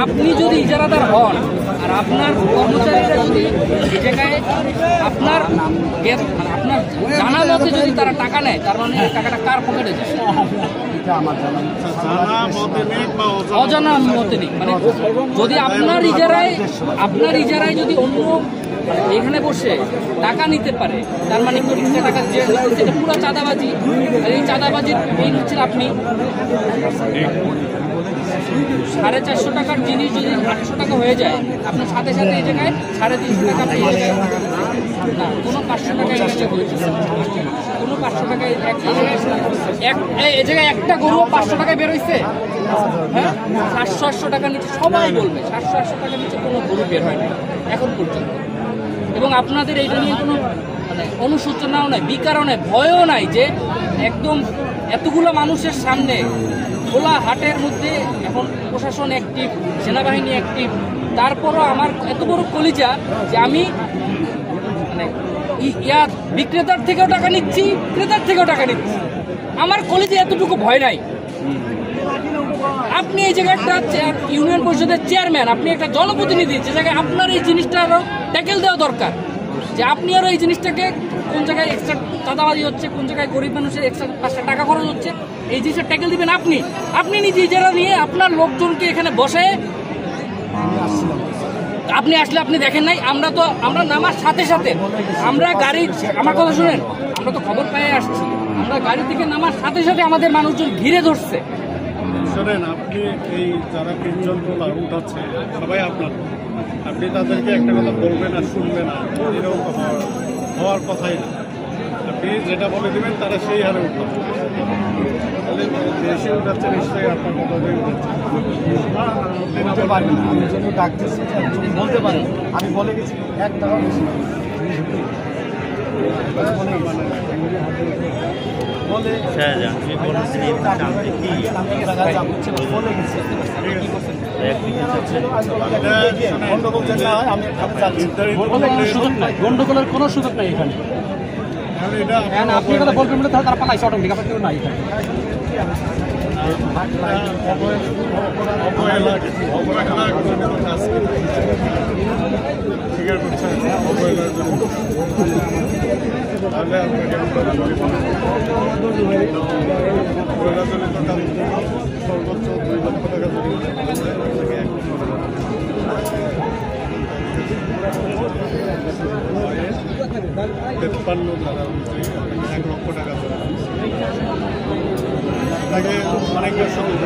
আপনি যদি ইজারাদার হন আর আপনার কর্মচারীরা যদি এই জায়গায় আপনার জানা মতে যদি তারা টাকা নেয়, তার মানে টাকাটা কার পকেটে যায়? অজানা মতে নেই। মানে যদি আপনার ইজারায় যদি অন্য এখানে বসে টাকা নিতে পারে, তার মানে টাকা যেটা পুরো চাঁদাবাজি। আর এই চাঁদাবাজির মেইন হচ্ছেন আপনি। 450 টাকার জিনিস যদি 800 টাকা হয়ে যায়, আপনার সাথে সাথে এই জায়গায় 350 টাকা আপনি না কোনো 500 টাকা কোনো 500 টাকায় এই জায়গায় একটা গরু 500 টাকায় বেরোইছে। হ্যাঁ, 700-800 টাকার নিচে সবাই বলবে 700-800 টাকার নিচে কোনো গরু বের হয় না এখন পর্যন্ত। এবং আপনাদের এইটা নিয়ে কোনো মানে অনুশোচনাও নাই, বিকারও নাই, ভয়ও নাই যে একদম এতগুলো মানুষের সামনে খোলা হাটের মধ্যে এখন প্রশাসন অ্যাক্টিভ, সেনাবাহিনী অ্যাক্টিভ, তারপরও আমার এত বড় কলিজা যে আমি মানে বিক্রেতার থেকেও টাকা নিচ্ছি, ক্রেতার থেকেও টাকা নিচ্ছি। আমার কলিজে এতটুকু ভয় নাই। আপনি এই জায়গাটা ইউনিয়ন পরিষদের চেয়ারম্যান, আপনি একটা জনপ্রতিনিধি, যে জায়গায় আপনার এই জিনিসটা আরো ট্যাকেল দেওয়া দরকার, যে আপনি আরো এই জিনিসটাকে কোন জায়গায় এক্সট্রা চাঁদাবাজি হচ্ছে, কোন জায়গায় গরিব মানুষের এক্সট্রা 5 টাকা খরচ হচ্ছে, এই জিনিসটা ট্যাকেল দিবেন আপনি নিজে ইজারা নিয়ে আপনার লোকজনকে এখানে বসে। আপনি আসলে আপনি দেখেন নাই, আমরা নামার সাথে সাথে আমরা গাড়ি, আমার কথা শুনেন, আমরা তো খবর পেয়ে আসছি, আমরা গাড়ি থেকে নামার সাথে সাথে আমাদের মানুষজন ঘিরে ধরছে। শোনেন, আপনি এই যারা 3 জন উঠাচ্ছে সবাই আপনার, আপনি তাদেরকে একটা কথা বলবেন আর শুনবেন না, এরকম হওয়ার কথাই না। আপনি যেটা বলে দেবেন তারা সেই হারে উঠাচ্ছে, তাহলে দেশে উঠাচ্ছে নিশ্চয়ই আপনার কথাটাই উঠাচ্ছে। বলতে পারবেন না, আমি জন্য ডাকতেছি বলতে পারেন, আমি বলে গেছি 1 টাকা বেশি বলে গন্ডগোলের কোনো সুযোগ নাই এখানে। আপনি কথা বলবেন বলে তারা পালাইছে অটোমেটিক, আপনার কেউ নাই এখানে। স্বীকার করছে অবহেলার জন্য, তাহলে অবহেলাজনিত কাজ সর্বোচ্চ 2 লক্ষ টাকা জরিমানা 53 ধারা অনুযায়ী 1 লক্ষ টাকা তাকে অনেক সুযোগ